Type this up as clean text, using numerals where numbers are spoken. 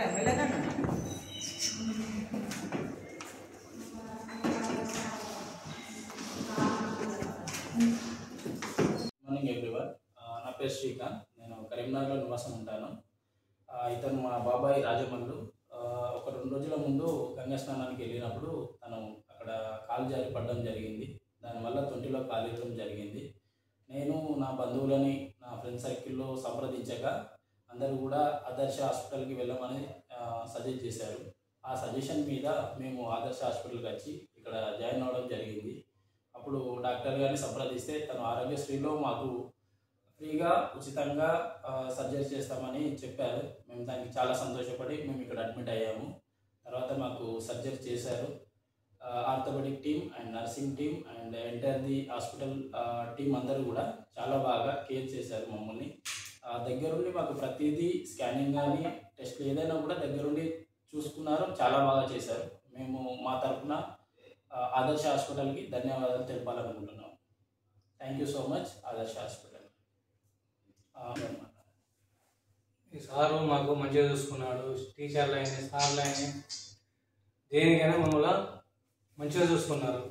Morning everyone. నా పేరు శ్రీకాంత్. నేను కరీంనగర్లో నివాసం ఉంటాను. ఇతను మా బాబాయ్ రాజమల్లు. ఒక 2 రోజుల ముందు గంగా స్నానానికి వెళ్ళినప్పుడు తను అక్కడ కాలు జారి పడడం జరిగింది. దానివల్ల తొంటిలో కాలివ్వడం జరిగింది. నేను నా బంధువులని, నా ఫ్రెండ్ సర్కిల్లో సంప్రదించగా అందరూ కూడా ఆదర్శ హాస్పిటల్కి వెళ్ళమని సజెస్ట్ చేశారు. ఆ సజెషన్ మీద మేము ఆదర్శ హాస్పిటల్కి వచ్చి ఇక్కడ జాయిన్ అవ్వడం జరిగింది. అప్పుడు డాక్టర్ గారిని సంప్రదిస్తే తను ఆరోగ్యశ్రీలో మాకు ఫ్రీగా ఉచితంగా సర్జరీ చేస్తామని చెప్పారు. మేము దానికి చాలా సంతోషపడి మేము ఇక్కడ అడ్మిట్ అయ్యాము. తర్వాత మాకు సర్జరీ చేశారు. Orthopaedic team and nursing team and entire the hospital team అందరూ కూడా చాలా బాగా కేర్ చేశారు మమ్మల్ని. దగ్గరుండి మాకు ప్రతిదీ స్కానింగ్ కానీ టెస్ట్లు ఏదైనా కూడా దగ్గరుండి చూసుకున్నారు. చాలా బాగా చేశారు. మేము మా తరఫున ఆదర్శ హాస్పిటల్కి ధన్యవాదాలు తెలపాలనుకుంటున్నాం. థ్యాంక్ యూ సో మచ్ ఆదర్శ హాస్పిటల్. ఈ సారు మాకు మంచిగా చూసుకున్నాడు. టీచర్లు అయినా సార్లు అయినా దేనికైనా మమ్మల్ని మంచిగా చూసుకున్నారు.